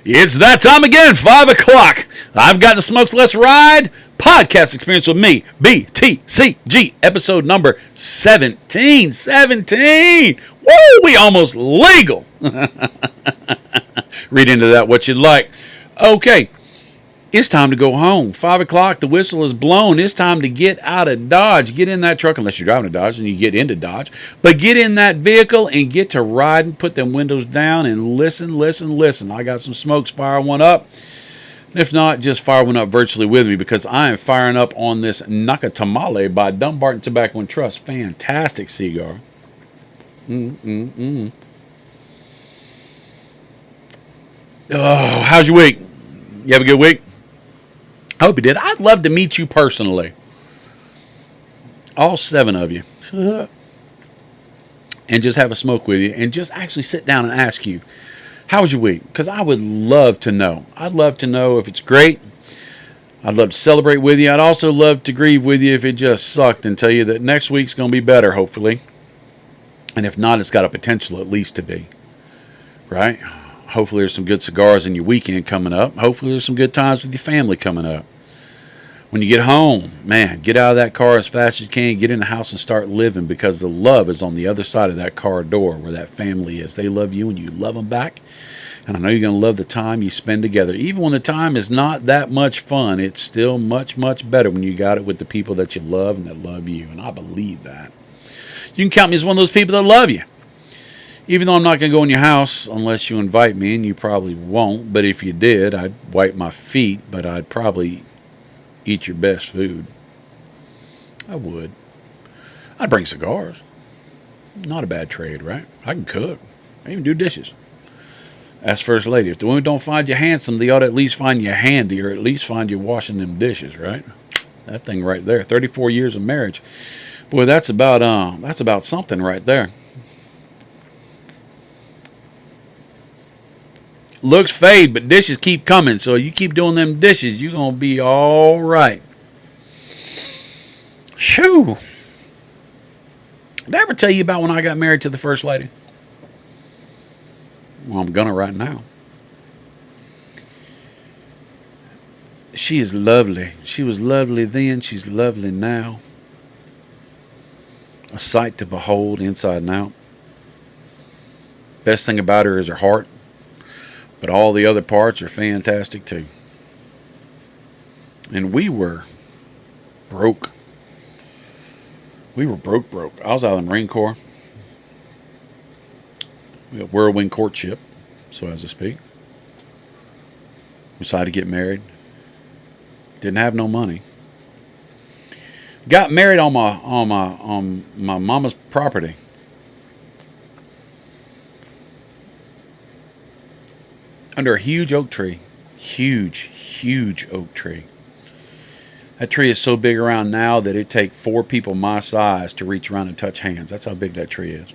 It's that time again, 5 o'clock. I've got the Smokes Less Ride podcast experience with me, BTCG, episode number 17. 17! Woo! We almost legal. Read into that what you'd like. Okay, it's time to go home. 5 o'clock, the whistle is blown. It's time to get out of Dodge. Get in that truck, unless you're driving a Dodge and you get into Dodge. But get in that vehicle and get to riding. Put them windows down and listen, listen, listen. I got some smokes. Fire one up. If not, just fire one up virtually with me, because I am firing up on this Naka Tamale by Dumbarton Tobacco and Trust. Fantastic cigar. Oh, how's your week? You have a good week? I hope you did. I'd love to meet you personally. All 7 of you. And just have a smoke with you. And just actually sit down and ask you, how was your week? Because I would love to know. I'd love to know if it's great. I'd love to celebrate with you. I'd also love to grieve with you if it just sucked, and tell you that next week's going to be better, hopefully. And if not, it's got a potential at least to be. Right? Hopefully there's some good cigars in your weekend coming up. Hopefully there's some good times with your family coming up. When you get home, man, get out of that car as fast as you can. Get in the house and start living, because the love is on the other side of that car door where that family is. They love you and you love them back. And I know you're going to love the time you spend together. Even when the time is not that much fun, it's still much, much better when you got it with the people that you love and that love you. And I believe that. You can count me as one of those people that love you. Even though I'm not going to go in your house unless you invite me, and you probably won't. But if you did, I'd wipe my feet, but I'd probably eat your best food. I would. I'd bring cigars. Not a bad trade, right? I can cook. I even do dishes. Ask First Lady. If the women don't find you handsome, they ought to at least find you handy, or at least find you washing them dishes, right? That thing right there. 34 years of marriage. Boy, that's about something right there. Looks fade, but dishes keep coming. So you keep doing them dishes, you're going to be all right. Shoo. Did I ever tell you about when I got married to the First Lady? Well, I'm going to right now. She is lovely. She was lovely then. She's lovely now. A sight to behold inside and out. Best thing about her is her heart. But all the other parts are fantastic too. And we were broke. We were broke. I was out of the Marine Corps. We had whirlwind courtship, so as to speak. We decided to get married. Didn't have no money. Got married on my mama's property. Under a huge oak tree. Huge oak tree. That tree is so big around now that it'd take 4 people my size to reach around and touch hands. That's how big that tree is.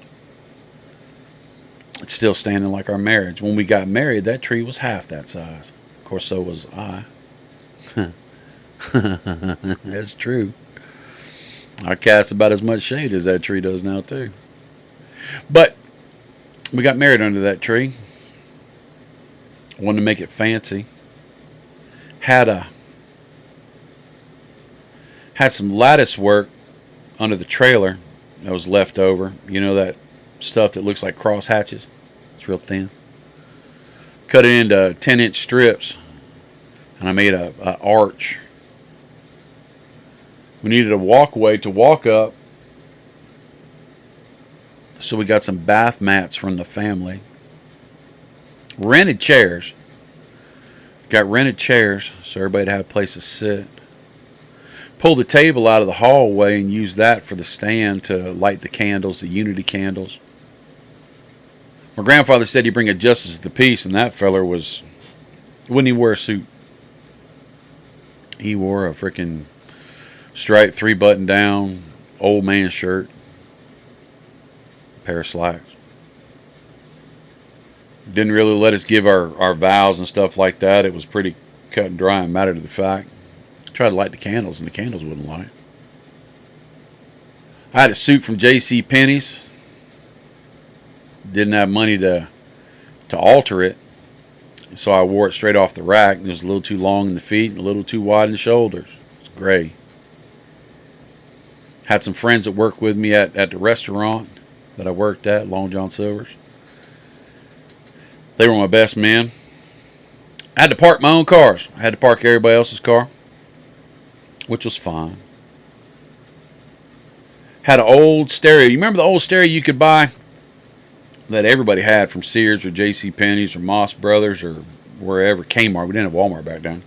It's still standing like our marriage. When we got married, that tree was half that size. Of course, so was I. That's true. I cast about as much shade as that tree does now, too. But we got married under that tree. Wanted to make it fancy. Had some lattice work under the trailer that was left over. You know, that stuff that looks like cross hatches? It's real thin. Cut it into 10-inch strips, and I made a arch. We needed a walkway to walk up, so we got some bath mats from the family. Rented chairs. Got rented chairs so everybody had a place to sit. Pulled the table out of the hallway and used that for the stand to light the candles, the unity candles. My grandfather said he'd bring a justice of the peace, and that feller wouldn't even wear a suit. He wore a freaking striped 3-button down old man shirt, a pair of slacks. Didn't really let us give our vows and stuff like that. It was pretty cut and dry and matter to the fact. Tried to light the candles, and the candles wouldn't light. I had a suit from J.C. Penney's. Didn't have money to alter it. So I wore it straight off the rack. It was a little too long in the feet and a little too wide in the shoulders. It's gray. Had some friends that worked with me at the restaurant that I worked at, Long John Silver's. They were my best men. I had to park my own cars. I had to park everybody else's car, which was fine. Had an old stereo. You remember the old stereo you could buy that everybody had from Sears or J.C. Penney's or Moss Brothers or wherever, Kmart. We didn't have Walmart back then.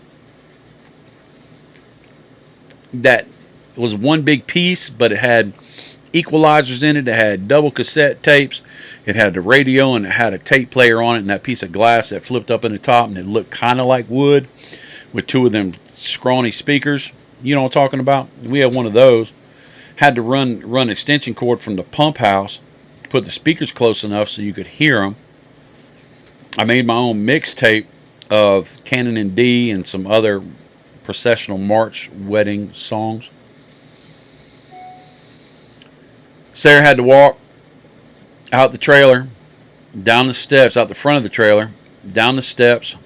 That was one big piece, but it had equalizers in it. It had double cassette tapes. It had the radio and it had a tape player on it, and that piece of glass that flipped up in the top, and it looked kind of like wood with two of them scrawny speakers. You know what I'm talking about? We had one of those. Had to run extension cord from the pump house, put the speakers close enough so you could hear them. I made my own mixtape of Canon in D and some other processional march wedding songs. Sarah had to walk out the trailer, down the steps, out the front of the trailer, down the steps,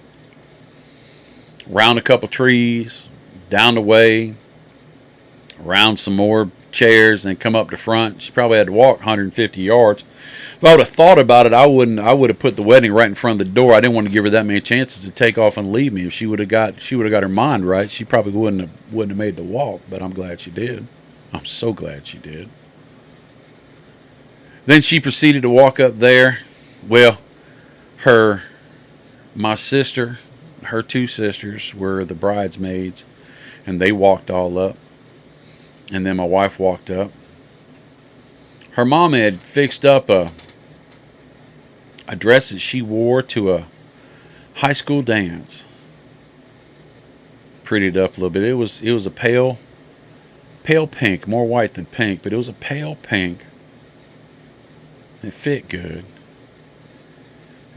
around a couple trees, down the way, around some more chairs, and come up the front. She probably had to walk 150 yards. If I would have thought about it, I would have put the wedding right in front of the door. I didn't want to give her that many chances to take off and leave me. If she would have got her mind right, she probably wouldn't have made the walk. But I'm glad she did. I'm so glad she did. Then she proceeded to walk up there. Well, my sister, her two sisters were the bridesmaids, and they walked all up. And then my wife walked up. Her mom had fixed up a dress that she wore to a high school dance. Prettied up a little bit. It was a pale pink, more white than pink, but it was a pale pink. It fit good.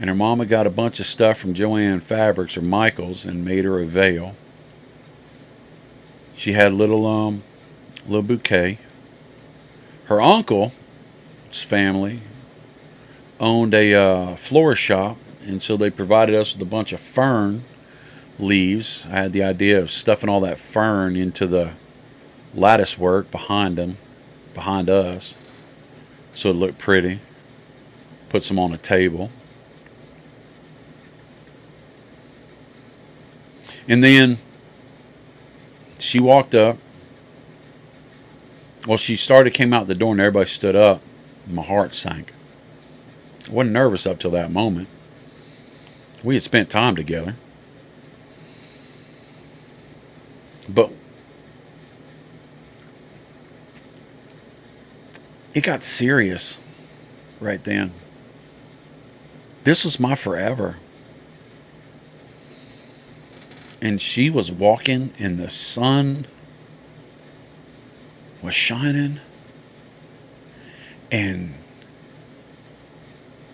And her mama got a bunch of stuff from Joann Fabrics or Michael's and made her a veil. She had a little bouquet. Her uncle's family owned a florist shop, and so they provided us with a bunch of fern leaves. I had the idea of stuffing all that fern into the lattice work behind us, so it looked pretty. Put some on a table. And then she walked up. Well, she came out the door and everybody stood up. My heart sank. I wasn't nervous up till that moment. We had spent time together. But it got serious right then. This was my forever. And she was walking and the sun was shining. And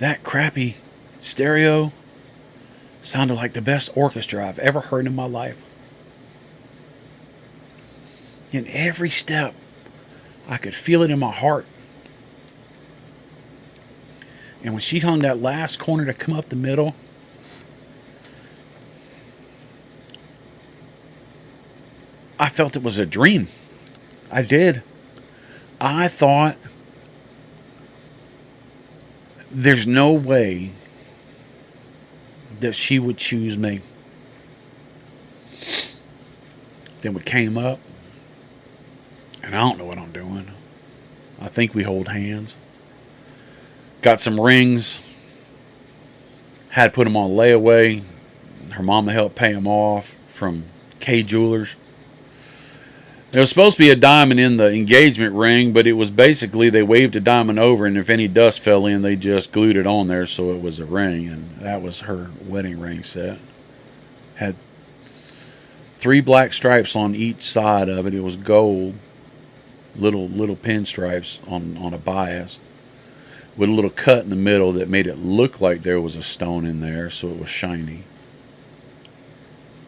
that crappy stereo sounded like the best orchestra I've ever heard in my life. In every step, I could feel it in my heart. And when she hung that last corner to come up the middle, I felt it was a dream. I did. I thought, there's no way that she would choose me. Then we came up, and I don't know what I'm doing. I think we hold hands. Got some rings. Had to put them on layaway. Her mama helped pay them off from K Jewelers. There was supposed to be a diamond in the engagement ring, but it was basically they waved a diamond over, and if any dust fell in, they just glued it on there so it was a ring, and that was her wedding ring set. Had 3 black stripes on each side of it. It was gold, little pinstripes on a bias, with a little cut in the middle that made it look like there was a stone in there, so it was shiny.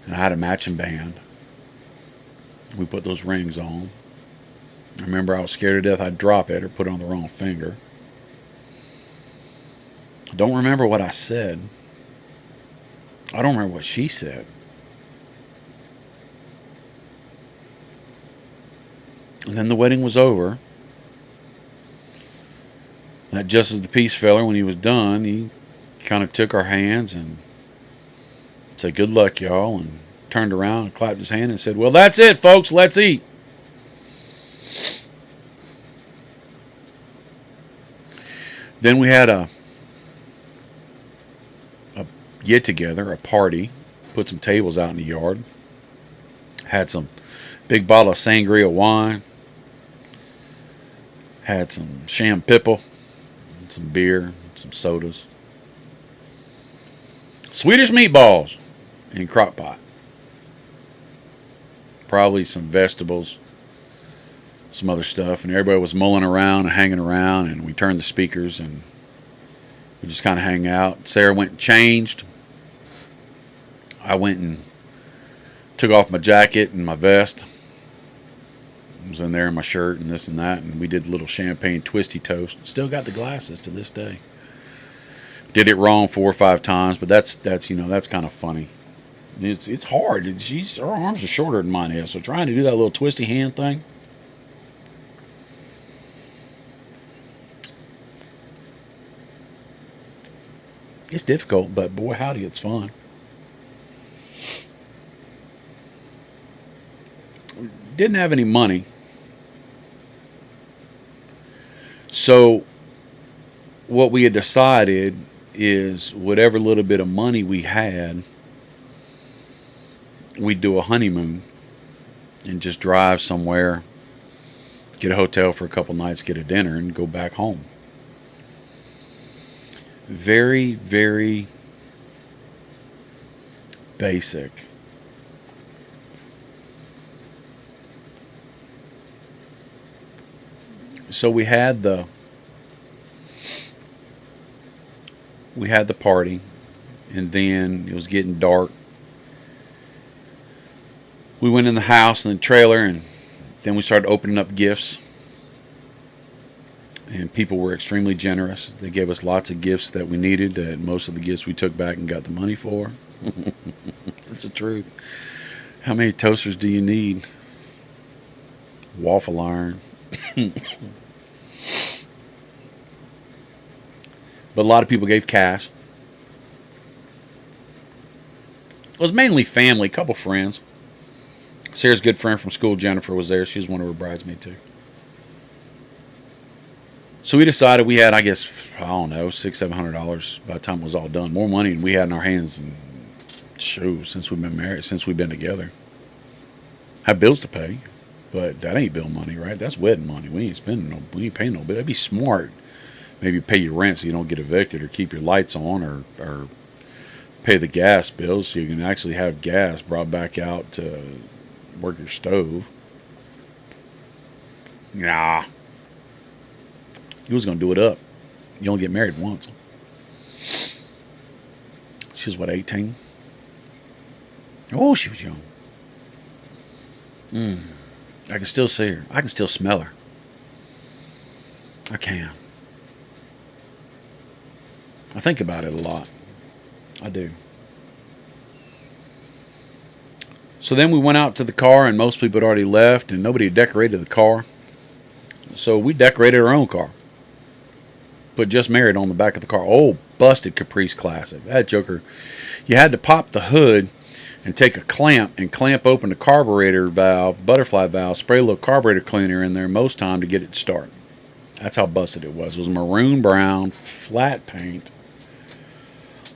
And I had a matching band. We put those rings on. I remember I was scared to death I'd drop it or put it on the wrong finger. I don't remember what I said. I don't remember what she said. And then the wedding was over. That Justice of the Peace feller, when he was done, he kind of took our hands and said, "Good luck, y'all," and turned around and clapped his hand and said, "Well, that's it, folks. Let's eat." Then we had a get-together, a party, put some tables out in the yard, had some big bottle of sangria wine, had some sham pipple, some beer, some sodas, Swedish meatballs in crock pot, probably some vegetables, some other stuff, and everybody was mulling around and hanging around, and we turned the speakers and we just kind of hang out. Sarah went and changed. I went and took off my jacket and my vest. I was in there in my shirt and this and that, and we did a little champagne twisty toast. Still got the glasses to this day. Did it wrong 4 or 5 times, but that's kind of funny. It's hard. Her arms are shorter than mine is, so trying to do that little twisty hand thing. It's difficult, but boy howdy, it's fun. Didn't have any money, so what we had decided is whatever little bit of money we had, we'd do a honeymoon and just drive somewhere, get a hotel for a couple nights, get a dinner, and go back home. Very, very basic. So we had the party, and then it was getting dark. We went in the house and the trailer, and then we started opening up gifts. And people were extremely generous. They gave us lots of gifts that we needed, that most of the gifts we took back and got the money for. That's the truth. How many toasters do you need? Waffle iron. But a lot of people gave cash. It was mainly family, a couple friends. Sarah's good friend from school, Jennifer, was there. She was one of her bridesmaids too. So we decided we had, I guess, I don't know, $600-700 by the time it was all done. More money than we had in our hands, and since we've been married, since we've been together. Have bills to pay, but that ain't bill money, right? That's wedding money. We ain't paying no bill. That'd be smart. Maybe pay your rent so you don't get evicted, or keep your lights on, or pay the gas bills so you can actually have gas brought back out to work your stove. Nah. You was going to do it up. You only get married once. She was, what, 18? Oh, she was young. I can still see her. I can still smell her. I can. I think about it a lot. I do. So then we went out to the car, and most people had already left, and nobody had decorated the car. So we decorated our own car. Put "Just Married" on the back of the car. Oh, busted Caprice classic. That joker. You had to pop the hood and take a clamp and clamp open the carburetor valve, butterfly valve, spray a little carburetor cleaner in there most time to get it to start. That's how busted it was. It was maroon brown, flat paint,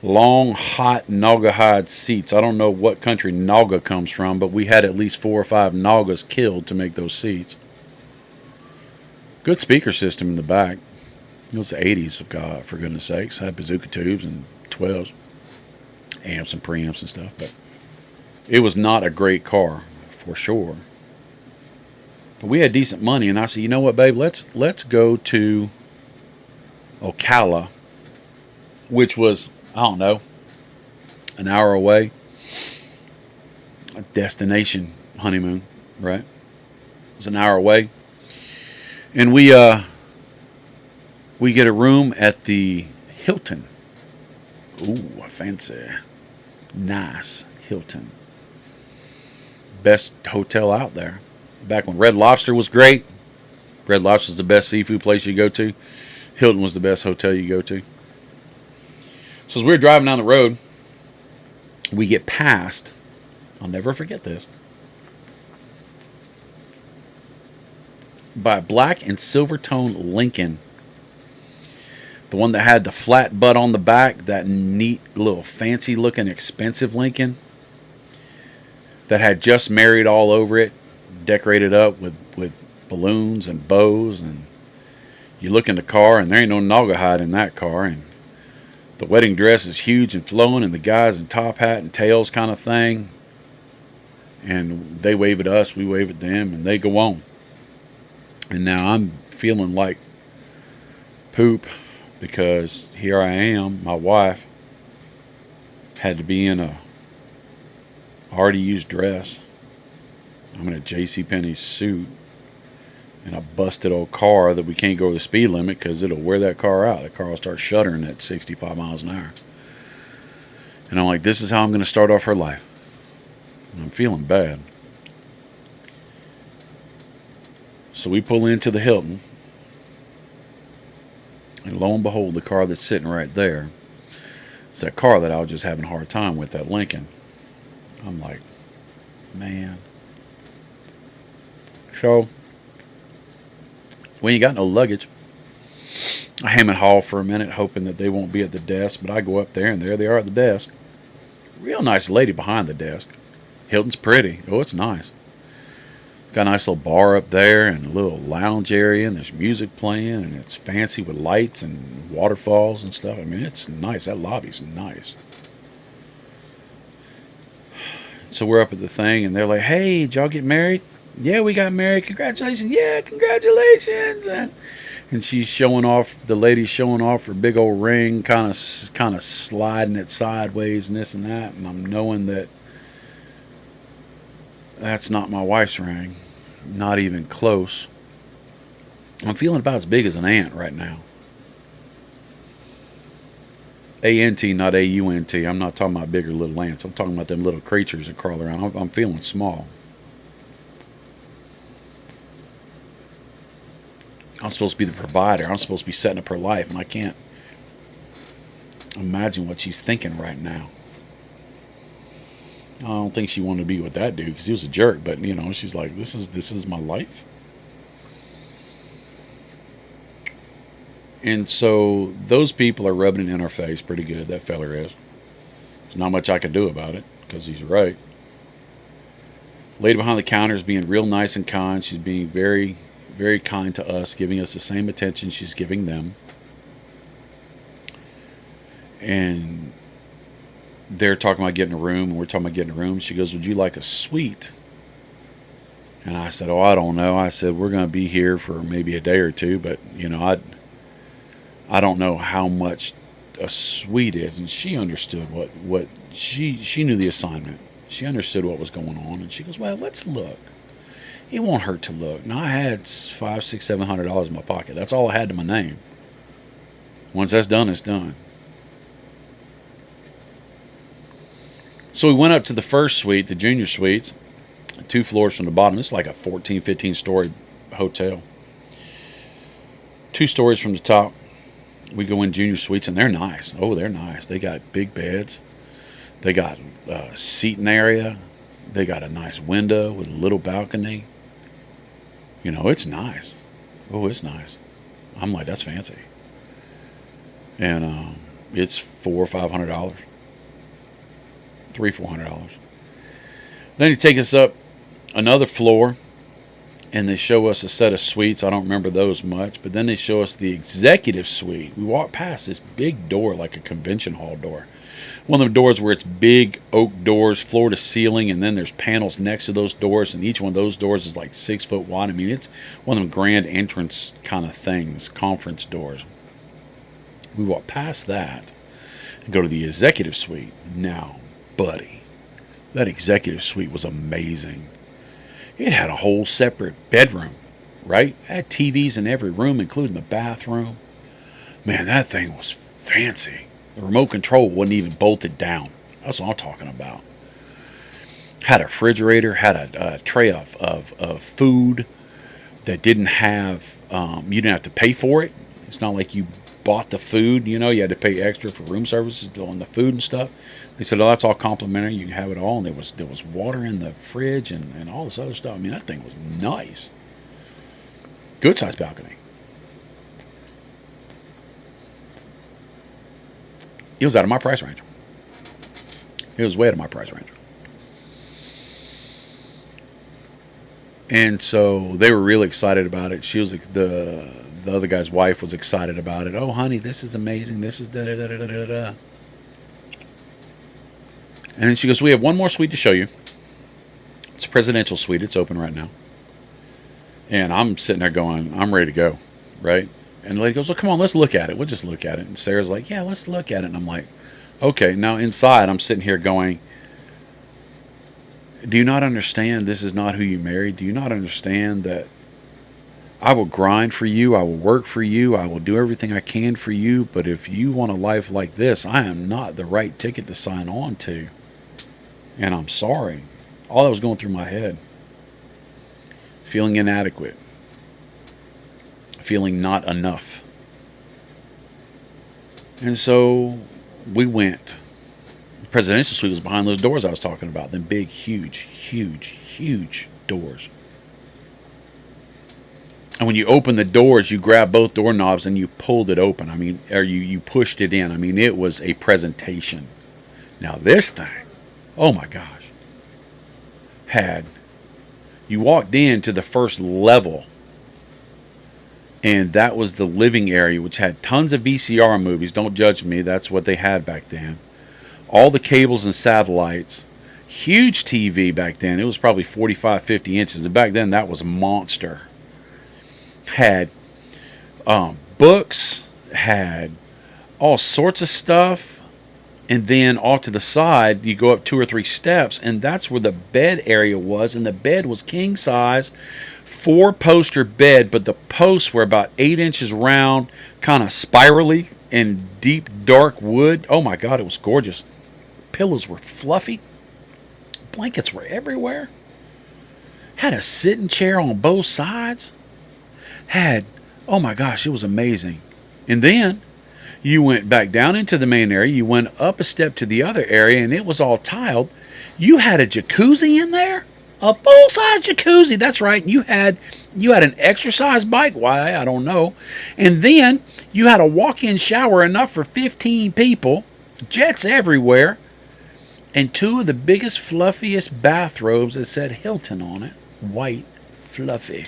long, hot Naugahyde seats. I don't know what country Nauga comes from, but we had at least 4 or 5 Naugas killed to make those seats. Good speaker system in the back. It was the 80s, of God, for goodness sakes. Had bazooka tubes and 12s, amps and preamps and stuff, but it was not a great car, for sure. But we had decent money, and I said, you know what, babe, let's go to Ocala, which was, I don't know, an hour away. A destination honeymoon, right? It was an hour away. And we get a room at the Hilton. Ooh, fancy. Nice. Hilton. Best hotel out there. Back when Red Lobster was great, Red Lobster was the best seafood place you go to. Hilton was the best hotel you go to. So as we were driving down the road, we get past, I'll never forget this, by a black and silver tone Lincoln. The one that had the flat butt on the back, that neat little fancy looking expensive Lincoln that had just married all over it, decorated up with balloons and bows. And you look in the car and there ain't no Naugahyde in that car. And the wedding dress is huge and flowing, and the guy's in top hat and tails kind of thing. And they wave at us, we wave at them, and they go on. And now I'm feeling like poop because here I am, my wife had to be in a already used dress. I'm in a JCPenney suit in a busted old car that we can't go over the speed limit because it'll wear that car out. The car will start shuddering at 65 miles an hour. And I'm like, this is how I'm going to start off her life. And I'm feeling bad. So we pull into the Hilton. And lo and behold, the car that's sitting right there is that car that I was just having a hard time with, that Lincoln. I'm like, man. So, we ain't got no luggage. I hem and haw for a minute, hoping that they won't be at the desk. But I go up there, and there they are at the desk. Real nice lady behind the desk. Hilton's pretty. Oh, it's nice. Got a nice little bar up there and a little lounge area, and there's music playing, and it's fancy with lights and waterfalls and stuff. I mean, it's nice. That lobby's nice. So we're up at the thing, and they're like, hey, did y'all get married? Yeah, we got married. Congratulations. Yeah, congratulations. And she's showing off, the lady's showing off her big old ring, kind of sliding it sideways and this and that. And I'm knowing that that's not my wife's ring. Not even close. I'm feeling about as big as an ant right now. A-N-T, not A-U-N-T. I'm not talking about bigger little ants. I'm talking about them little creatures that crawl around. I'm feeling small. I'm supposed to be the provider. I'm supposed to be setting up her life, and I can't imagine what she's thinking right now. I don't think she wanted to be with that dude because he was a jerk. But, you know, she's like, this is my life. And so those people are rubbing it in our face pretty good. That feller is. There's not much I can do about it because he's right. Lady behind the counter is being real nice and kind. She's being very, very kind to us, giving us the same attention she's giving them. And they're talking about getting a room, and we're talking about getting a room. She goes, would you like a suite? And I said, oh, I don't know. I said, we're going to be here for maybe a day or two, but, you know, I don't know how much a suite is. And she understood what she knew the assignment. She understood what was going on. And she goes, well, let's look. It won't hurt to look. Now, I had $500, $600, $700 in my pocket. That's all I had to my name. Once that's done, it's done. So we went up to the first suite, the junior suites, 2 floors from the bottom. It's like a 14, 15-story hotel. 2 stories from the top. We go in junior suites, and they're nice. Oh, they're nice. They got big beds. They got a seating area. They got a nice window with a little balcony. You know, it's nice. Oh, it's nice. I'm like, that's fancy. And it's $400 or $500. $300-$400. Then you take us up another floor, and they show us a set of suites. I don't remember those much, but then they show us the executive suite. We walk past this big door, like a convention hall door. One of the doors where it's big oak doors, floor to ceiling, and then there's panels next to those doors, and each one of those doors is like 6 foot wide. I mean, it's one of them grand entrance kind of things, conference doors. We walk past that and go to the executive suite. Now, buddy, that executive suite was amazing. It had a whole separate bedroom, right? It had TVs in every room, including the bathroom. Man, that thing was fancy. The remote control wasn't even bolted down. That's what I'm talking about. Had a refrigerator, had a tray of food that didn't have, you didn't have to pay for it. It's not like you bought the food, you know, you had to pay extra for room services on the food and stuff. They said, oh, that's all complimentary. You can have it all. And there was water in the fridge and all this other stuff. I mean, that thing was nice. Good sized balcony. It was out of my price range. It was way out of my price range. And so they were really excited about it. She was the other guy's wife was excited about it. Oh, honey, this is amazing. This is da da da da da da. And then she goes, we have one more suite to show you. It's a presidential suite. It's open right now. And I'm sitting there going, I'm ready to go, right? And the lady goes, well, come on, let's look at it. We'll just look at it. And Sarah's like, yeah, let's look at it. And I'm like, okay. Now inside, I'm sitting here going, do you not understand this is not who you married? Do you not understand that I will grind for you, I will work for you, I will do everything I can for you, but if you want a life like this, I am not the right ticket to sign on to. And I'm sorry. All that was going through my head. Feeling inadequate. Feeling not enough. And so we went. The presidential suite was behind those doors I was talking about. Them big, huge doors. And when you open the doors, you grab both doorknobs and you pulled it open. I mean, or you pushed it in. I mean, it was a presentation. Now this thing, oh my gosh, you walked into the first level, and that was the living area, which had tons of VCR movies. Don't judge me. That's what they had back then. All the cables and satellites. Huge TV back then. It was probably 45, 50 inches. And back then, that was a monster. Had books, had all sorts of stuff. And then off to the side, you go up 2 or 3 steps, and that's where the bed area was. And the bed was king size, 4-poster bed, but the posts were about 8 inches round, kind of spirally, in deep dark wood. Oh my God, it was gorgeous. Pillows were fluffy. Blankets were everywhere. Had a sitting chair on both sides. Oh my gosh, it was amazing. And then you went back down into the main area. You went up a step to the other area, and it was all tiled. You had a jacuzzi in there, a full-size jacuzzi. That's right. You had an exercise bike. Why? I don't know. And then you had a walk-in shower enough for 15 people. Jets everywhere, and 2 of the biggest, fluffiest bathrobes that said Hilton on it. White, fluffy.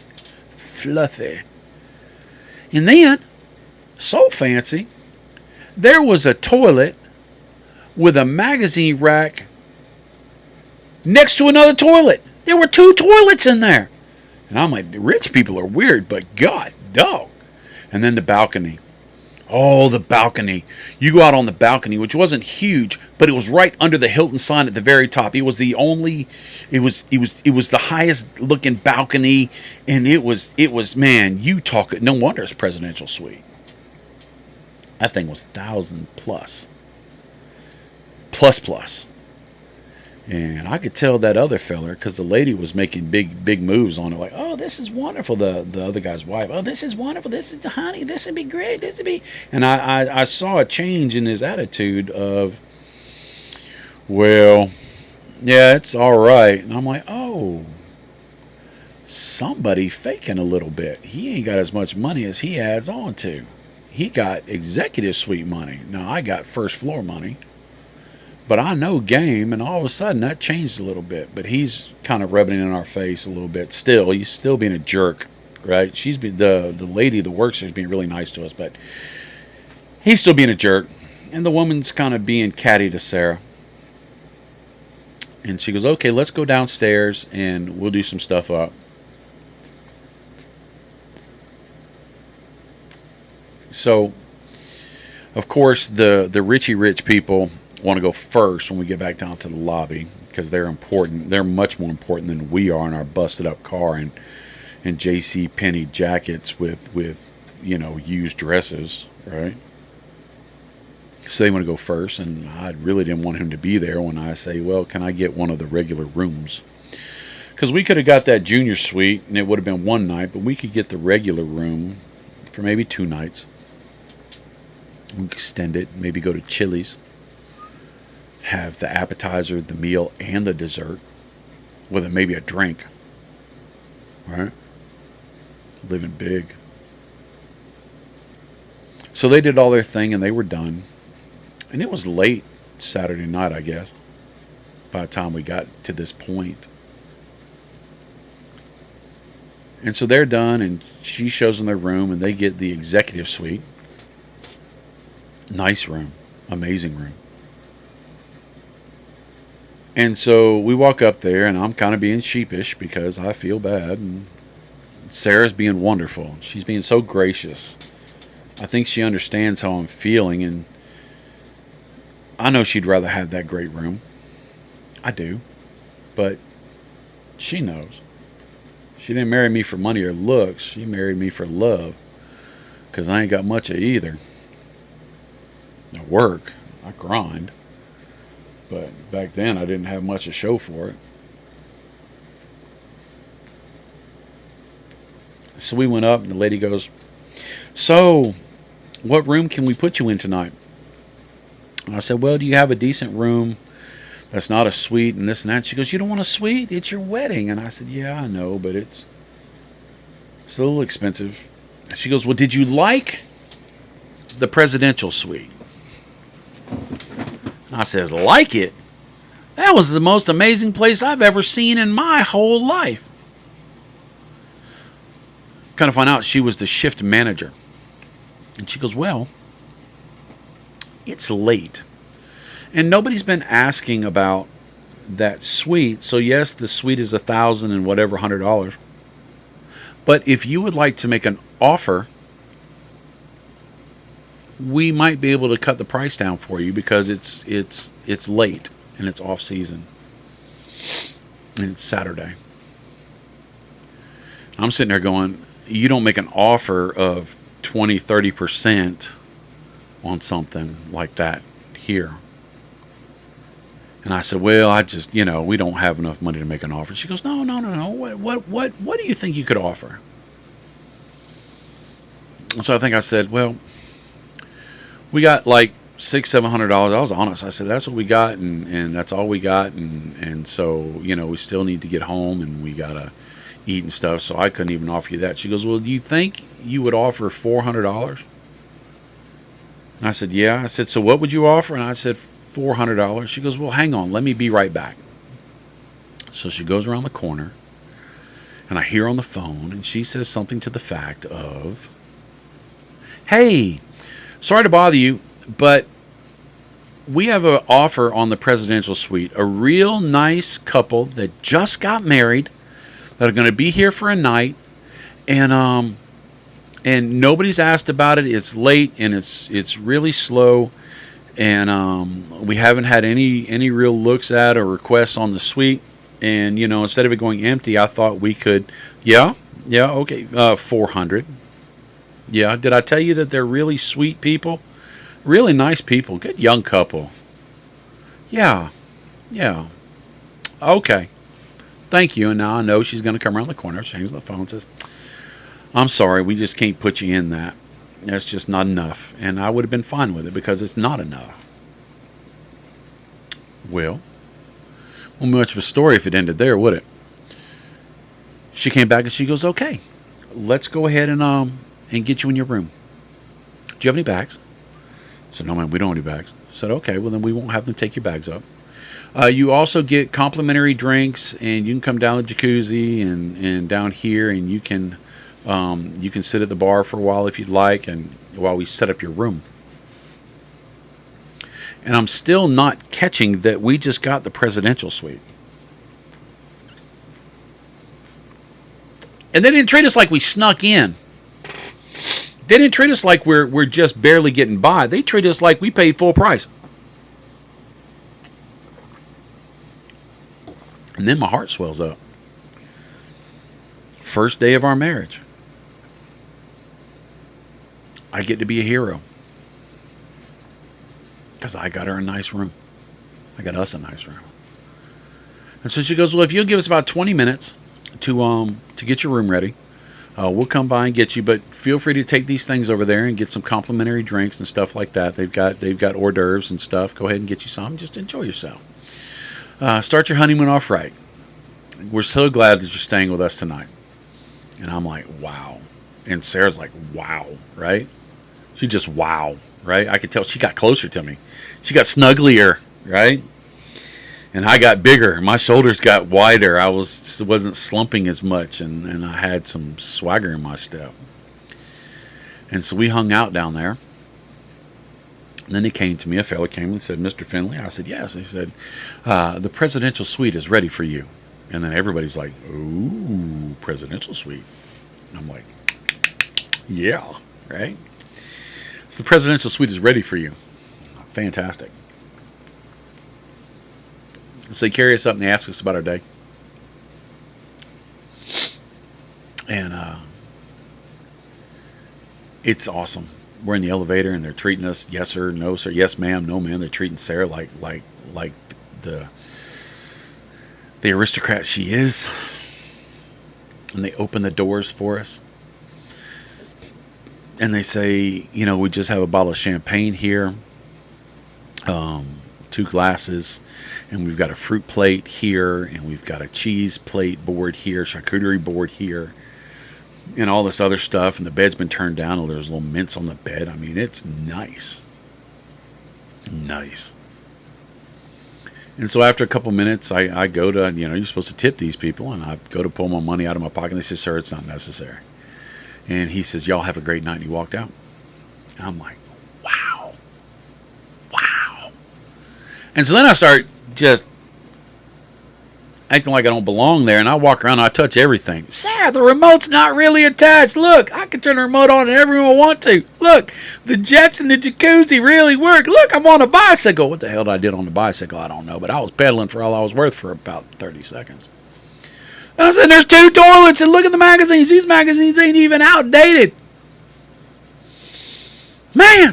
And then, so fancy, there was a toilet with a magazine rack next to another toilet. There were 2 toilets in there. And I'm like, rich people are weird, but God, dog. And then the balcony. Oh, the balcony. You go out on the balcony, which wasn't huge, but it was right under the Hilton sign at the very top. It was the highest looking balcony, and it was, man, you talk, no wonder it's presidential suite. That thing was 1,000 plus. And I could tell that other feller, because the lady was making big moves on it, like, oh, this is wonderful. The other guy's wife, oh, this is wonderful. This is the honey. This would be great. This would be. And I saw a change in his attitude of, well, yeah, it's all right. And I'm like, oh, somebody faking a little bit. He ain't got as much money as he adds on to. He got executive suite money. Now I got first floor money. But I know game, and all of a sudden that changed a little bit. But he's kind of rubbing it in our face a little bit. Still, he's still being a jerk, right? She's the lady that works there is being really nice to us, but he's still being a jerk. And the woman's kind of being catty to Sarah. And she goes, okay, let's go downstairs and we'll do some stuff up. So, of course, the richy rich people want to go first when we get back down to the lobby, because they're important. They're much more important than we are in our busted up car and J.C. Penney jackets with used dresses, right? So they want to go first, and I really didn't want him to be there when I say, well, can I get one of the regular rooms? Because we could have got that junior suite, and it would have been one night, but we could get the regular room for maybe 2 nights. We could extend it, maybe go to Chili's, have the appetizer, the meal, and the dessert, with maybe a drink. Right? Living big. So they did all their thing, and they were done. And it was late Saturday night, I guess, by the time we got to this point. And so they're done, and she shows them their room, and they get the executive suite. Nice room. Amazing room. And so we walk up there, and I'm kind of being sheepish because I feel bad. And Sarah's being wonderful. She's being so gracious. I think she understands how I'm feeling, and I know she'd rather have that great room. I do. But she knows. She didn't marry me for money or looks. She married me for love. Because I ain't got much of either. I work. I grind. But back then I didn't have much to show for it. So we went up and the lady goes, so what room can we put you in tonight? And I said, well, do you have a decent room that's not a suite and this and that? She goes, you don't want a suite? It's your wedding. And I said, yeah, I know, but it's a little expensive. She goes, well, did you like the presidential suite? And I said, like it? That was the most amazing place I've ever seen in my whole life. Kind of find out she was the shift manager. And she goes, well, it's late. And nobody's been asking about that suite. So yes, the suite is $1,000 and whatever $100. But if you would like to make an offer, we might be able to cut the price down for you because it's late and it's off season. And it's Saturday. I'm sitting there going, you don't make an offer of 20-30% on something like that here. And I said, well, I just, we don't have enough money to make an offer. She goes, no. What do you think you could offer? So I think I said, well, we got like $600-700. I was honest. I said, that's what we got, and that's all we got, and so, we still need to get home, and we got to eat and stuff, so I couldn't even offer you that. She goes, well, do you think you would offer $400? And I said, yeah. I said, so what would you offer? And I said, $400. She goes, well, hang on, let me be right back. So she goes around the corner, and I hear on the phone, and she says something to the fact of, hey, sorry to bother you, but we have an offer on the presidential suite. A real nice couple that just got married that are going to be here for a night, and nobody's asked about it. It's late and it's really slow, and we haven't had any real looks at or requests on the suite. And instead of it going empty, I thought we could, okay, 400. Yeah, did I tell you that they're really sweet people, really nice people, good young couple? Yeah, okay. Thank you. And now I know she's going to come around the corner. She hangs on the phone and says, I'm sorry, we just can't put you in that. That's just not enough. And I would have been fine with it because it's not enough. Well, much of a story if it ended there, would it? She came back and she goes, okay, let's go ahead and get you in your room. Do you have any bags? I said, no, man, we don't have any bags. I said, okay, well, then we won't have them take your bags up. You also get complimentary drinks, and you can come down the jacuzzi and down here, and you can sit at the bar for a while if you'd like, and while we set up your room. And I'm still not catching that we just got the presidential suite. And they didn't treat us like we snuck in. They didn't treat us like we're just barely getting by. They treat us like we paid full price. And then my heart swells up. First day of our marriage. I get to be a hero. because I got her a nice room. I got us a nice room. And so she goes, well, if you'll give us about 20 minutes to get your room ready, we'll come by and get you. But feel free to take these things over there and get some complimentary drinks and stuff like that. They've got hors d'oeuvres and stuff. Go ahead and get you some. Just enjoy yourself. Start your honeymoon off right. We're so glad that you're staying with us tonight. And I'm like, wow. And Sarah's like, wow, right? She just wow, right? I could tell she got closer to me. She got snugglier, right? And I got bigger. My shoulders got wider. I wasn't slumping as much, and I had some swagger in my step. And so we hung out down there. And then he came to me. A fellow came and said, Mr. Finley? I said, yes. He said, the presidential suite is ready for you. And then everybody's like, ooh, presidential suite. And I'm like, yeah, right? So the presidential suite is ready for you. Fantastic. So they carry us up and they ask us about our day. And it's awesome. We're in the elevator and they're treating us, yes sir, no sir, yes ma'am, no ma'am. They're treating Sarah like the aristocrat she is. And they open the doors for us. And they say, you know, we just have a bottle of champagne here. 2 glasses, and we've got a fruit plate here, and we've got a cheese plate board here, charcuterie board here, and all this other stuff. And the bed's been turned down, and there's little mints on the bed. I mean, it's nice. Nice. And so after a couple minutes, I go to, you know, you're supposed to tip these people, and I go to pull my money out of my pocket, and they say, sir, it's not necessary. And he says, y'all have a great night, and he walked out. And I'm like, wow. And so then I start just acting like I don't belong there, and I walk around and I touch everything. Sarah, the remote's not really attached. Look, I can turn the remote on in every room I want to. Look, the jets and the jacuzzi really work. Look, I'm on a bicycle. What the hell did I do on the bicycle? I don't know, but I was pedaling for all I was worth for about 30 seconds. And I'm saying, there's 2 toilets, and look at the magazines. These magazines ain't even outdated. Man,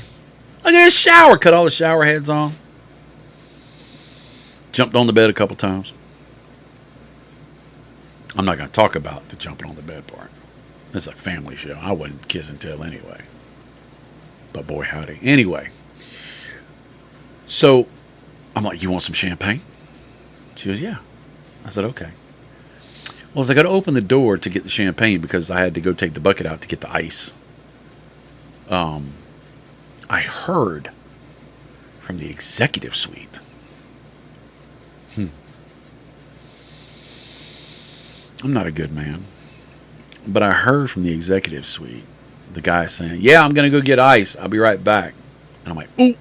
look at this shower. Cut all the shower heads on. Jumped on the bed a couple times. I'm not going to talk about the jumping on the bed part. It's a family show. I wouldn't kiss and tell anyway. But boy, howdy. Anyway. So, I'm like, you want some champagne? She goes, yeah. I said, okay. Well, as I got to open the door to get the champagne because I had to go take the bucket out to get the ice, I heard from the executive suite. I'm not a good man, but I heard from the executive suite, the guy saying, yeah, I'm going to go get ice. I'll be right back. And I'm like, ooh.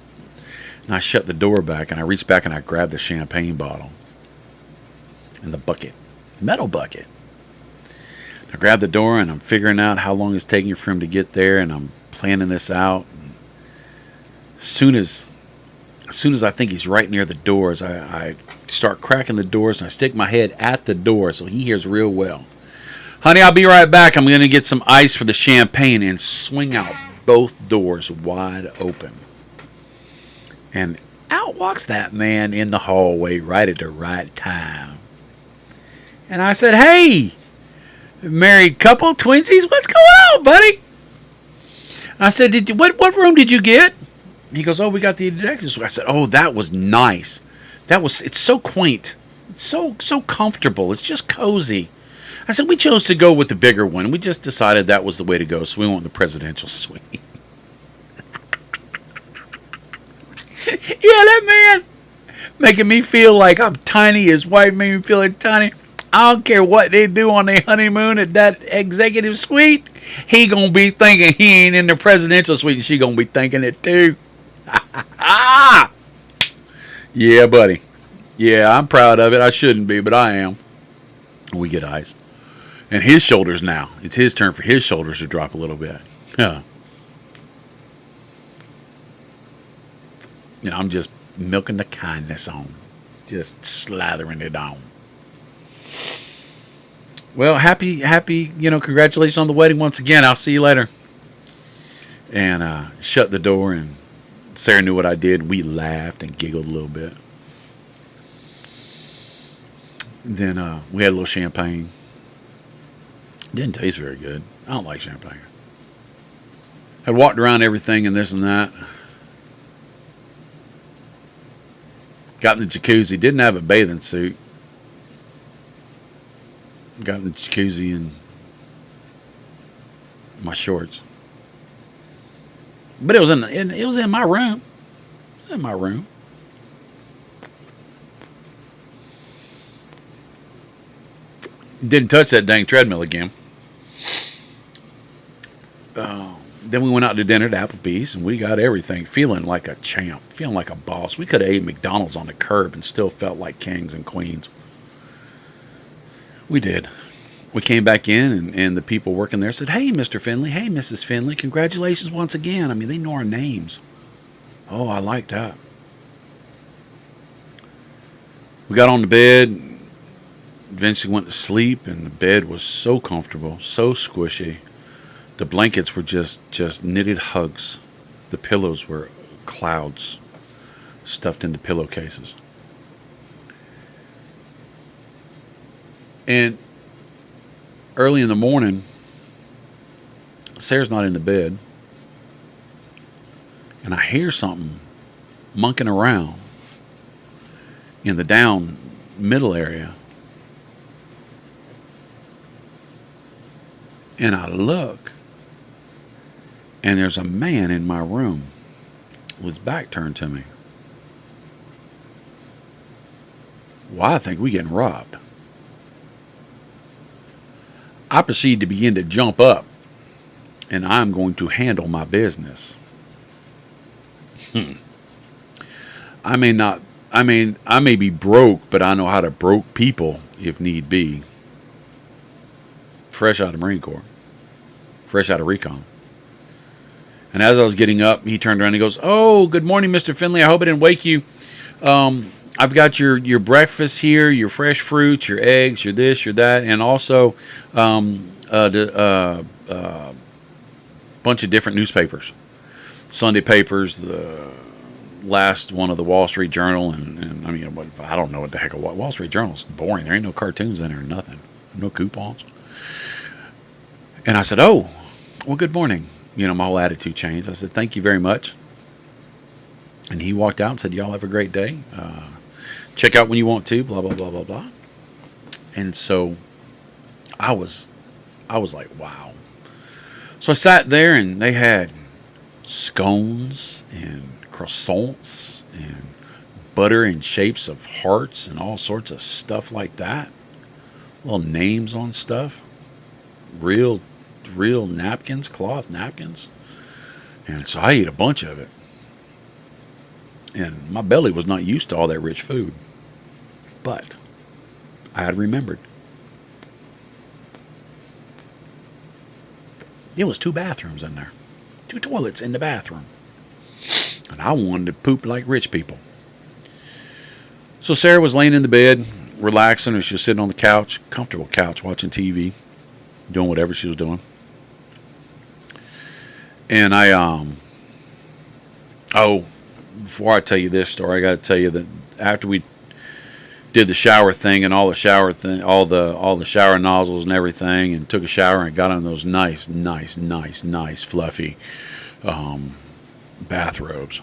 And I shut the door back, and I reached back, and I grabbed the champagne bottle and the bucket, metal bucket. I grabbed the door, and I'm figuring out how long it's taking for him to get there, and I'm planning this out. And as soon as I think he's right near the doors, I start cracking the doors, and I stick my head at the door so he hears real well. Honey, I'll be right back. I'm going to get some ice for the champagne, and swing out both doors wide open. And out walks that man in the hallway right at the right time. And I said, hey, married couple, twinsies, what's going on, buddy? I said, what room did you get? He goes, oh, we got the executive suite. I said, oh, that was nice. It's so quaint. It's so comfortable. It's just cozy. I said, we chose to go with the bigger one. We just decided that was the way to go, so we went with the presidential suite. Yeah, that man making me feel like I'm tiny. His wife made me feel like tiny. I don't care what they do on their honeymoon at that executive suite. He gonna be thinking he ain't in the presidential suite, and she gonna be thinking it too. Yeah, buddy. Yeah, I'm proud of it. I shouldn't be, but I am. We get ice. And his shoulders now. It's his turn for his shoulders to drop a little bit. Yeah. You know, I'm just milking the kindness on. Just slathering it on. Well, happy, congratulations on the wedding once again. I'll see you later. And shut the door, and Sarah knew what I did. We laughed and giggled a little bit. Then we had a little champagne. Didn't taste very good. I don't like champagne. Had walked around everything and this and that. Got in the jacuzzi. Didn't have a bathing suit. Got in the jacuzzi in my shorts. But it was in my room. In my room. Didn't touch that dang treadmill again. Then we went out to dinner to Applebee's, and we got everything, feeling like a champ, feeling like a boss. We could have ate McDonald's on the curb and still felt like kings and queens. We did. We came back in, and the people working there said, "Hey, Mr. Finley. Hey, Mrs. Finley. Congratulations once again." I mean, they know our names. Oh, I like that. We got on the bed, eventually went to sleep, and the bed was so comfortable, so squishy. The blankets were just knitted hugs. The pillows were clouds stuffed into pillowcases. And early in the morning, Sarah's not in the bed, and I hear something monkeying around in the down middle area. And I look, and there's a man in my room with his back turned to me. Well, I think we're getting robbed. I proceed to begin to jump up, and I'm going to handle my business. I may be broke, but I know how to broke people if need be. Fresh out of the Marine Corps. Fresh out of recon. And as I was getting up, he turned around and he goes, "Oh, good morning, Mr. Finley. I hope I didn't wake you. I've got your breakfast here, your fresh fruits, your eggs, your this, your that, and also a bunch of different newspapers. Sunday papers, the last one of the Wall Street Journal, and I mean, I don't know what the heck a Wall Street Journal's boring. There ain't no cartoons in there, nothing. No coupons." And I said, "Oh, well, good morning." You know, my whole attitude changed. I said, "Thank you very much." And he walked out and said, "Y'all have a great day. Check out when you want to, blah, blah, blah, blah, blah." And so I was like, wow. So I sat there, and they had scones and croissants and butter in shapes of hearts and all sorts of stuff like that. Little names on stuff. Real napkins, cloth napkins. And so I ate a bunch of it. And my belly was not used to all that rich food. But I had remembered. There was 2 bathrooms in there. 2 toilets in the bathroom. And I wanted to poop like rich people. So Sarah was laying in the bed, relaxing, or she was sitting on the couch, comfortable couch, watching TV, doing whatever she was doing. And before I tell you this story, I got to tell you that after we did the shower thing and all the shower shower nozzles and everything, and took a shower and got on those nice, fluffy bathrobes.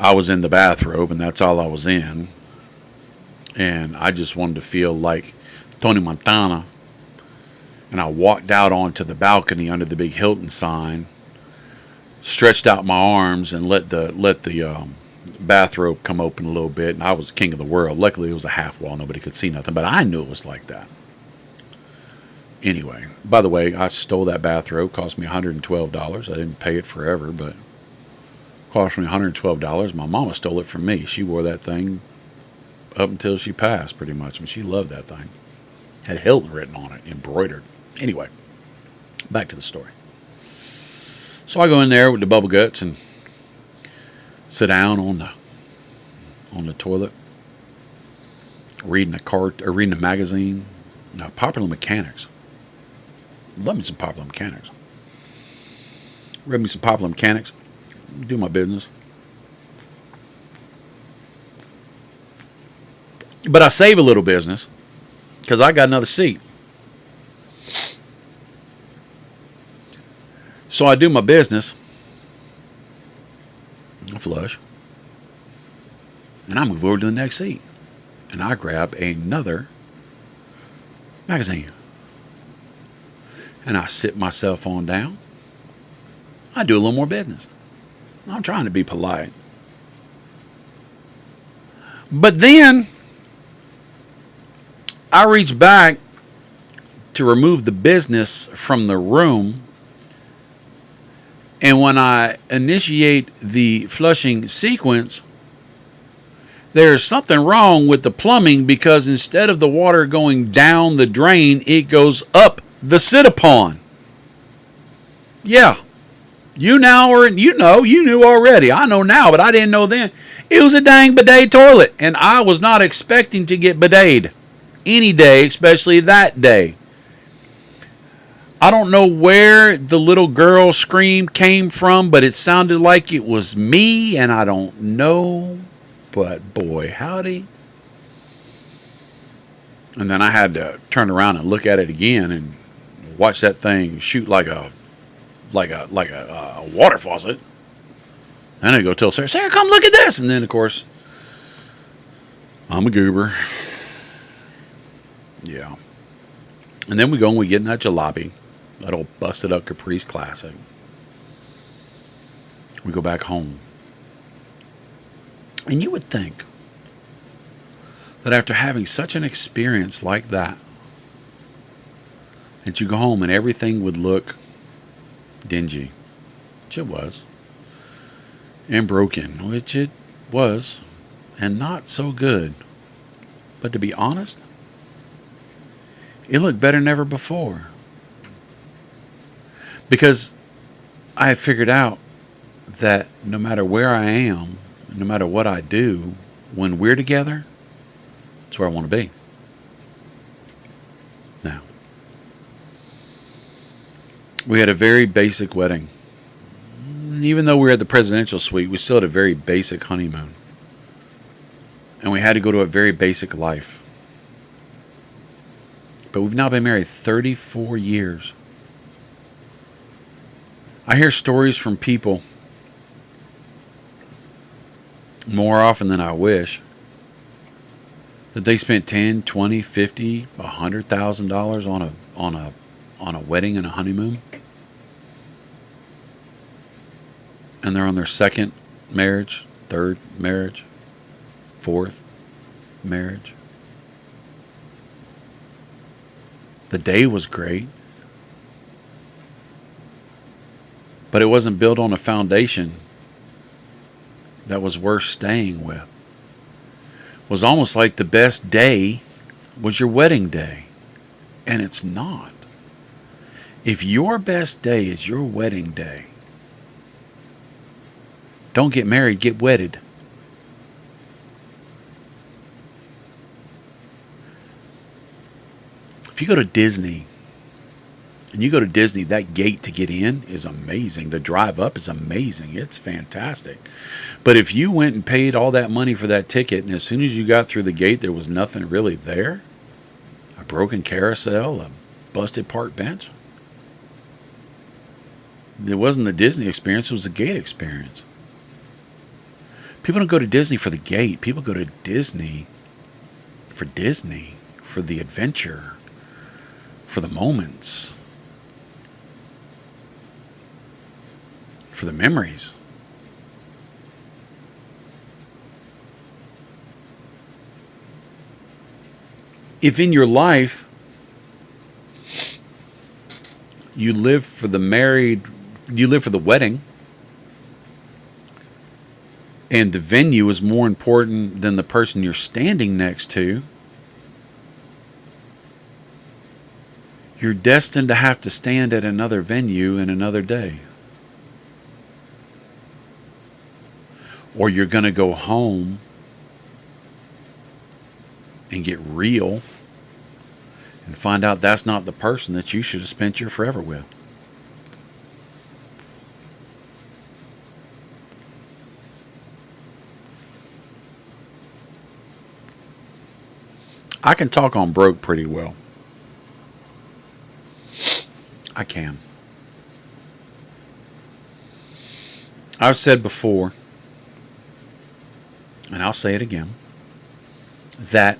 I was in the bathrobe, and that's all I was in. And I just wanted to feel like Tony Montana. And I walked out onto the balcony under the big Hilton sign, stretched out my arms, and let the bathrobe come open a little bit. And I was king of the world. Luckily, it was a half wall. Nobody could see nothing. But I knew it was like that. Anyway, by the way, I stole that bathrobe. Cost me $112. I didn't pay it forever, but cost me $112. My mama stole it from me. She wore that thing up until she passed, pretty much. I mean, she loved that thing. Had Hilton written on it, embroidered. Anyway, back to the story. So I go in there with the bubble guts and sit down on the toilet, reading a magazine. Now, Popular Mechanics. Love me some Popular Mechanics. Read me some Popular Mechanics. do my business. But I save a little business because I got another seat. So I do my business, I flush, and I move over to the next seat. And I grab another magazine. And I sit myself on down. I do a little more business. I'm trying to be polite. But then I reach back to remove the business from the room. And when I initiate the flushing sequence, there's something wrong with the plumbing because instead of the water going down the drain, it goes up the sit-upon. Yeah. You knew already. I know now, but I didn't know then. It was a dang bidet toilet, and I was not expecting to get bideted any day, especially that day. I don't know where the little girl scream came from, but it sounded like it was me, and I don't know, but boy, howdy. And then I had to turn around and look at it again and watch that thing shoot like a water faucet. And I go tell Sarah, Sarah, come look at this. And then, of course, I'm a goober. Yeah. And then we go and we get in that jalopy, that old busted up Caprice Classic. We go back home. And you would think that after having such an experience like that you go home and everything would look dingy, which it was, and broken, which it was, and not so good. But to be honest, it looked better than ever before. Because I have figured out that no matter where I am, no matter what I do, when we're together, it's where I want to be. Now, we had a very basic wedding. Even though we were at the presidential suite, we still had a very basic honeymoon. And we had to go to a very basic life. But we've now been married 34 years. I hear stories from people more often than I wish that they spent $10, $20, $50, $100,000 on a wedding and a honeymoon. And they're on their second marriage, third marriage, fourth marriage. The day was great, but it wasn't built on a foundation that was worth staying with. It was almost like the best day was your wedding day, and it's not. If your best day is your wedding day, don't get married, get wedded. If you go to Disney, and you go to Disney, that gate to get in is amazing. The drive up is amazing. It's fantastic. But if you went and paid all that money for that ticket, and as soon as you got through the gate, there was nothing really there, a broken carousel, a busted park bench, it wasn't the Disney experience, it was the gate experience. People don't go to Disney for the gate. People go to Disney, for the adventure, for the moments, for the memories. If in your life you live for the wedding, and the venue is more important than the person you're standing next to, you're destined to have to stand at another venue in another day. Or you're going to go home and get real and find out that's not the person that you should have spent your forever with. I can talk on broke pretty well. I can. I've said before, and I'll say it again, that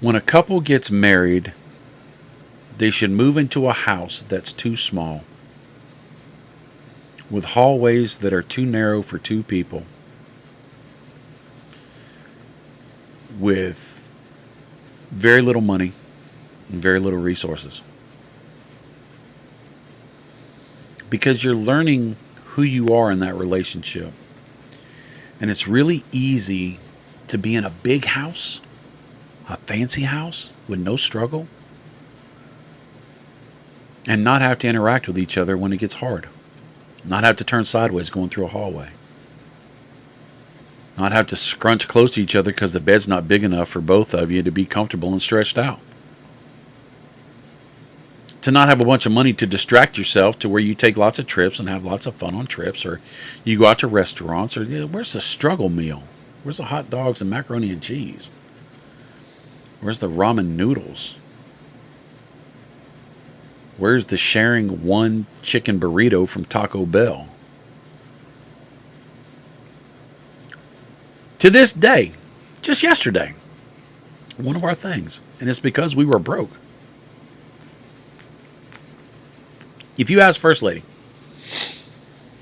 when a couple gets married, they should move into a house that's too small, with hallways that are too narrow for two people, with very little money and very little resources. Because you're learning who you are in that relationship. And it's really easy to be in a big house, a fancy house with no struggle, and not have to interact with each other when it gets hard. Not have to turn sideways going through a hallway. Not have to scrunch close to each other because the bed's not big enough for both of you to be comfortable and stretched out. To not have a bunch of money to distract yourself to where you take lots of trips and have lots of fun on trips, or you go out to restaurants, or where's the struggle meal? Where's the hot dogs and macaroni and cheese? Where's the ramen noodles? Where's the sharing one chicken burrito from Taco Bell? To this day, just yesterday, one of our things, and it's because we were broke. If you ask First Lady,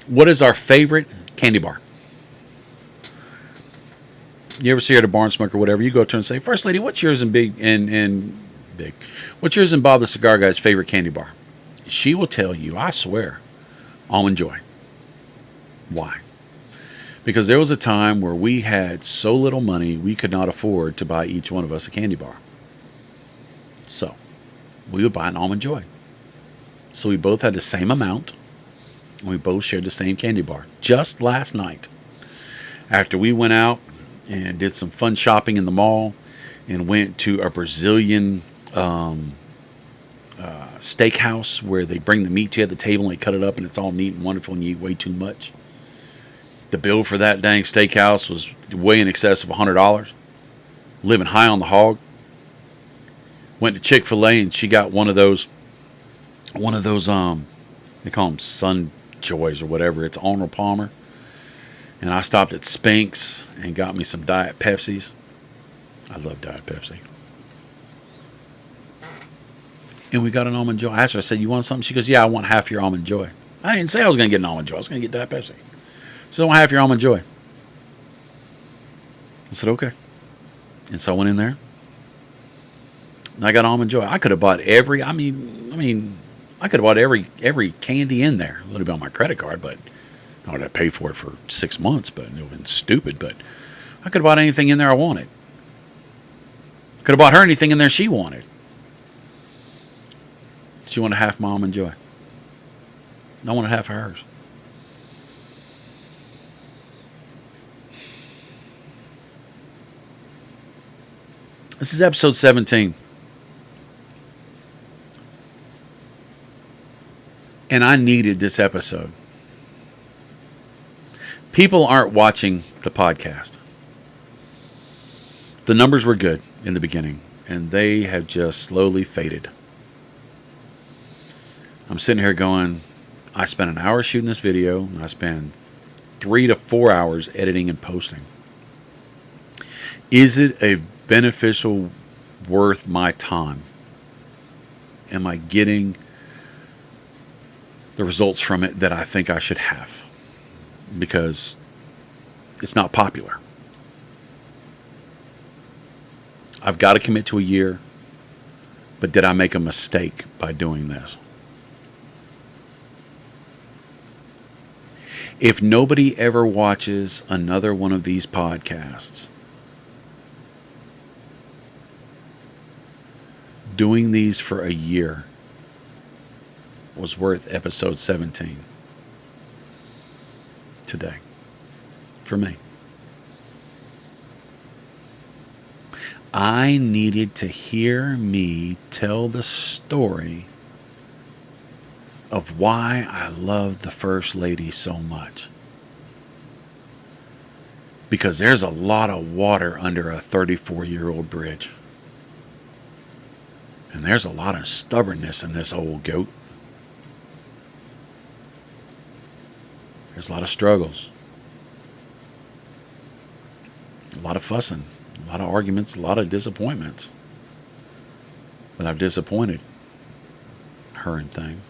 what is our favorite candy bar? You ever see her at a Barn Smoke or whatever, you go up to her and say, First Lady, what's yours and big? What's yours and Bob the Cigar Guy's favorite candy bar? She will tell you, I swear, Almond Joy. Why? Because there was a time where we had so little money we could not afford to buy each one of us a candy bar. So we would buy an Almond Joy. So we both had the same amount, and we both shared the same candy bar. Just last night, after we went out and did some fun shopping in the mall and went to a Brazilian steakhouse where they bring the meat to you at the table and they cut it up and it's all neat and wonderful and you eat way too much. The bill for that dang steakhouse was way in excess of $100. Living high on the hog. Went to Chick-fil-A and she got one of those they call them Sun Joys or whatever. It's Arnold Palmer. And I stopped at Spink's and got me some Diet Pepsis. I love Diet Pepsi. And we got an Almond Joy. I asked her, I said, you want something? She goes, yeah, I want half your Almond Joy. I didn't say I was going to get an Almond Joy. I was going to get Diet Pepsi. So I want half your Almond Joy. I said, okay. And so I went in there. And I got Almond Joy. I could have bought I could have bought every candy in there. A little bit on my credit card, but I would have paid for it for 6 months, but it would have been stupid. But I could have bought anything in there I wanted. Could have bought her anything in there she wanted. She wanted half my Almond Joy. I wanted half of hers. This is episode 17. And I needed this episode. People aren't watching the podcast. The numbers were good in the beginning, and they have just slowly faded. I'm sitting here going, I spent an hour shooting this video, and I spent 3 to 4 hours editing and posting. Is it a beneficial, worth my time? Am I getting the results from it that I think I should have? Because it's not popular. I've got to commit to a year, but did I make a mistake by doing this? If nobody ever watches another one of these podcasts, doing these for a year was worth episode 17 today for me. I needed to hear me tell the story of why I love the First Lady so much. Because there's a lot of water under a 34-year-old bridge. And there's a lot of stubbornness in this old goat. There's a lot of struggles. A lot of fussing. A lot of arguments. A lot of disappointments. But I've disappointed her and things.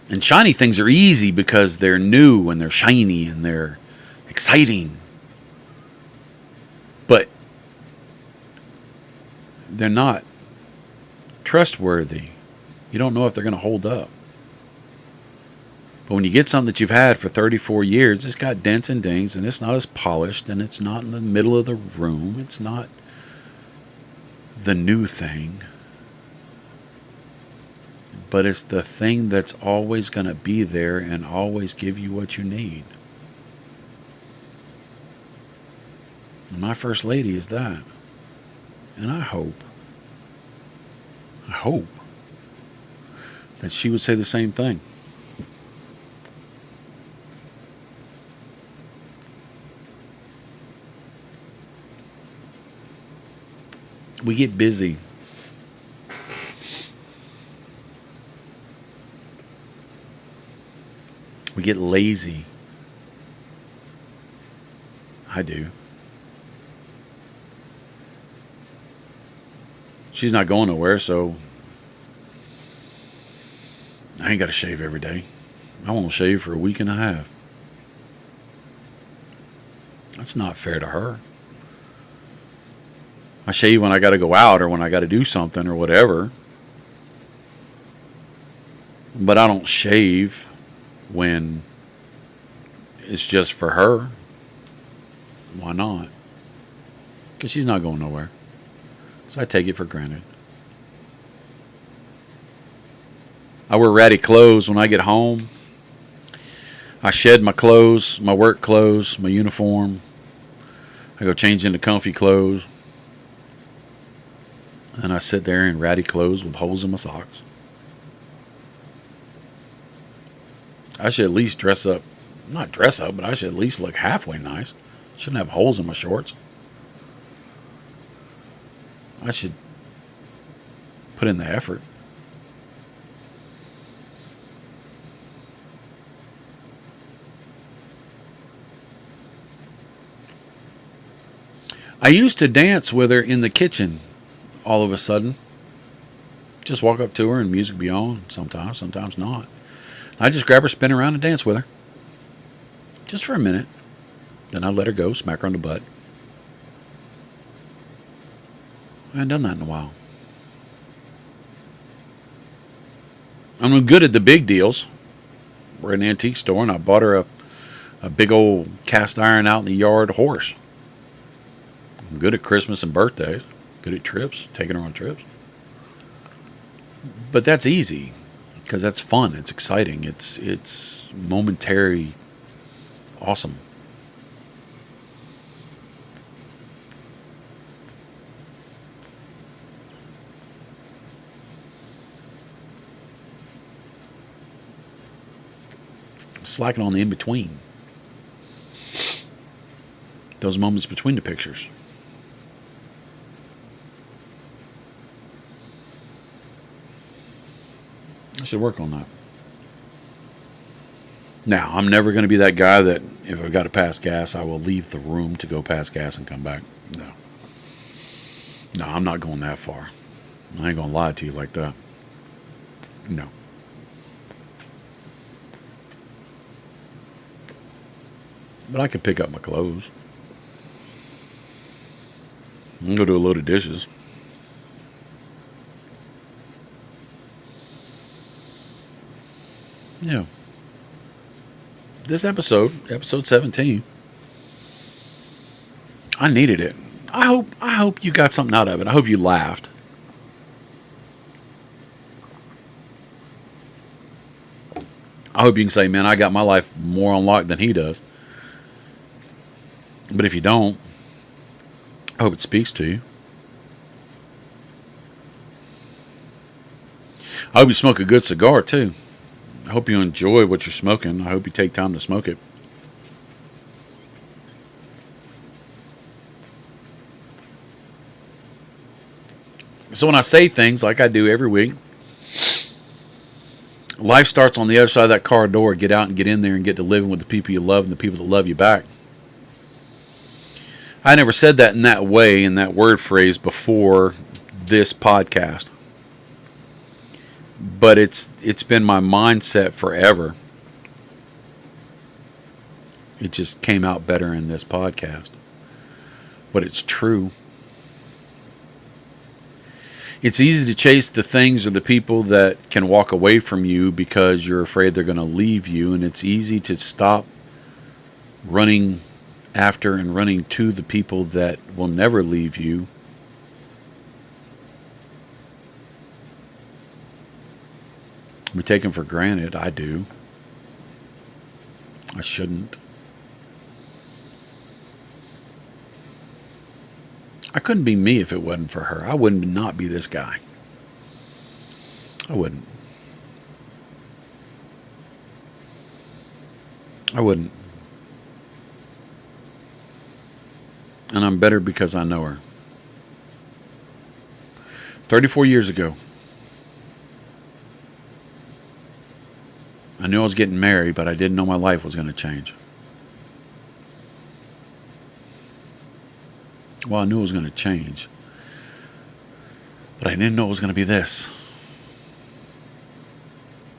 And shiny things are easy because they're new and they're shiny and they're exciting. But they're not trustworthy. You don't know if they're going to hold up. But when you get something that you've had for 34 years, it's got dents and dings, and it's not as polished, and it's not in the middle of the room. It's not the new thing. But it's the thing that's always going to be there and always give you what you need. And my first lady is that. And I hope that she would say the same thing. We get busy. We get lazy. I do. She's not going nowhere, so I ain't got to shave every day. I won't shave for a week and a half. That's not fair to her. I shave when I got to go out or when I got to do something or whatever. But I don't shave when it's just for her. Why not? Because she's not going nowhere. So I take it for granted. I wear ratty clothes when I get home. I shed my clothes, my work clothes, my uniform. I go change into comfy clothes. And I sit there in ratty clothes with holes in my socks. I should at least dress up. Not dress up, but I should at least look halfway nice. Shouldn't have holes in my shorts. I should put in the effort. I used to dance with her in the kitchen all of a sudden. Just walk up to her and music be on sometimes, sometimes not. I just grab her, spin around, and dance with her. Just for a minute. Then I let her go, smack her on the butt. I haven't done that in a while. I'm good at the big deals. We're at an antique store, and I bought her a big old cast iron out in the yard horse. I'm good at Christmas and birthdays. Good at trips, taking her on trips. But that's easy. Because that's fun. It's exciting. It's momentary awesome. Slacking on the in-between. Those moments between the pictures. I should work on that. Now, I'm never going to be that guy that if I've got to pass gas, I will leave the room to go pass gas and come back. No. No, I'm not going that far. I ain't going to lie to you like that. No. But I could pick up my clothes. I'm going to do a load of dishes. Yeah. This episode 17, I needed it. I hope you got something out of it. I hope you laughed. I hope you can say, man, I got my life more on lock than he does. But if you don't, I hope it speaks to you. I hope you smoke a good cigar, too. I hope you enjoy what you're smoking. I hope you take time to smoke it. So when I say things like I do every week, life starts on the other side of that car door. Get out and get in there and get to living with the people you love and the people that love you back. I never said that in that way, in that word phrase, before this podcast. But it's been my mindset forever. It just came out better in this podcast. But it's true. It's easy to chase the things or the people that can walk away from you because you're afraid they're going to leave you. And it's easy to stop running after and running to the people that will never leave you. We take them for granted. I do. I shouldn't. I couldn't be me if it wasn't for her. I wouldn't not be this guy. I wouldn't. I wouldn't. And I'm better because I know her. 34 years ago, I knew I was getting married, but I didn't know my life was going to change. Well, I knew it was going to change, but I didn't know it was going to be this.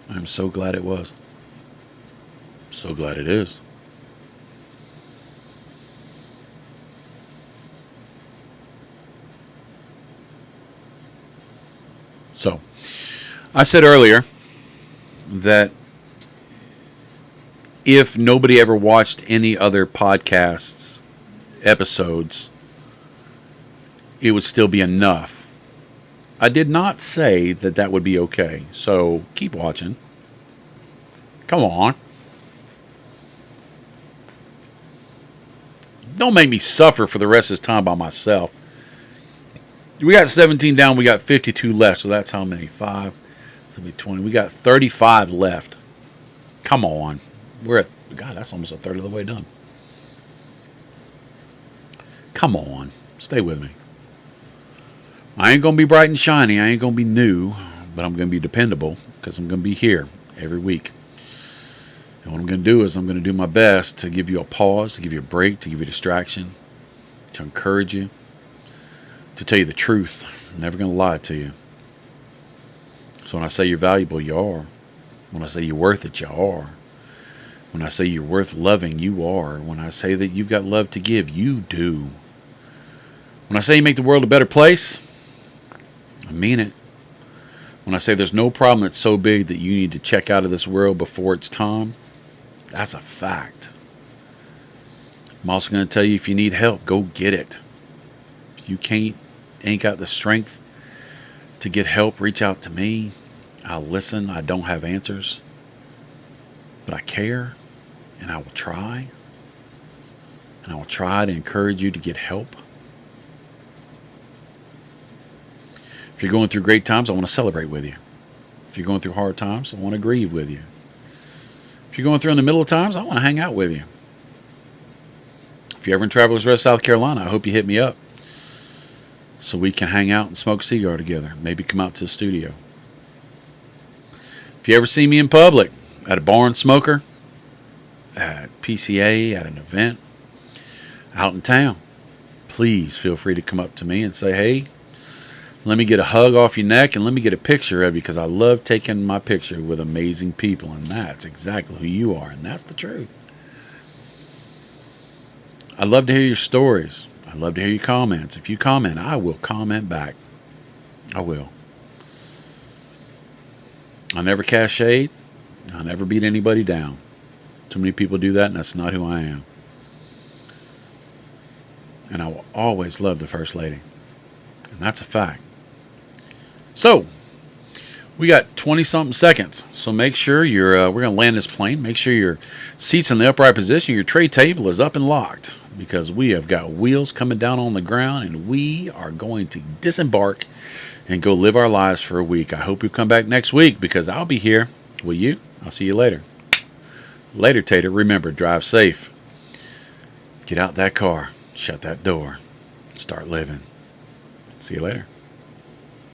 I'm so glad it was. So glad it is. So, I said earlier that if nobody ever watched any other podcasts, episodes, it would still be enough. I did not say that that would be okay. So keep watching. Come on. Don't make me suffer for the rest of this time by myself. We got 17 down. We got 52 left. So that's how many? 5. So be 20. We got 35 left. Come on. We're at, God, that's almost a third of the way done. Come on. Stay with me. I ain't going to be bright and shiny. I ain't going to be new, but I'm going to be dependable because I'm going to be here every week. And what I'm going to do is I'm going to do my best to give you a pause, to give you a break, to give you a distraction, to encourage you, to tell you the truth. I'm never going to lie to you. So when I say you're valuable, you are. When I say you're worth it, you are. When I say you're worth loving, you are. When I say that you've got love to give, you do. When I say you make the world a better place, I mean it. When I say there's no problem that's so big that you need to check out of this world before it's time, that's a fact. I'm also going to tell you if you need help, go get it. If you ain't got the strength to get help, reach out to me. I'll listen. I don't have answers, but I care, and I will try. And I will try to encourage you to get help. If you're going through great times, I want to celebrate with you. If you're going through hard times, I want to grieve with you. If you're going through in the middle of times, I want to hang out with you. If you're ever in Travelers Rest, South Carolina, I hope you hit me up so we can hang out and smoke a cigar together. Maybe come out to the studio. If you ever see me in public, at a bar and smoker, at PCA, at an event, out in town, please feel free to come up to me and say, hey, let me get a hug off your neck and let me get a picture of you because I love taking my picture with amazing people, and that's exactly who you are, and that's the truth. I'd love to hear your stories. I'd love to hear your comments. If you comment, I will comment back. I will. I never cast shade. I never beat anybody down. Too many people do that, and that's not who I am. And I will always love the First Lady. And that's a fact. So, we got 20-something seconds. So make sure we're going to land this plane. Make sure your seat's in the upright position. Your tray table is up and locked because we have got wheels coming down on the ground and we are going to disembark and go live our lives for a week. I hope you come back next week because I'll be here. Will you? I'll see you later. Later, Tater. Remember, drive safe. Get out that car. Shut that door. Start living. See you later.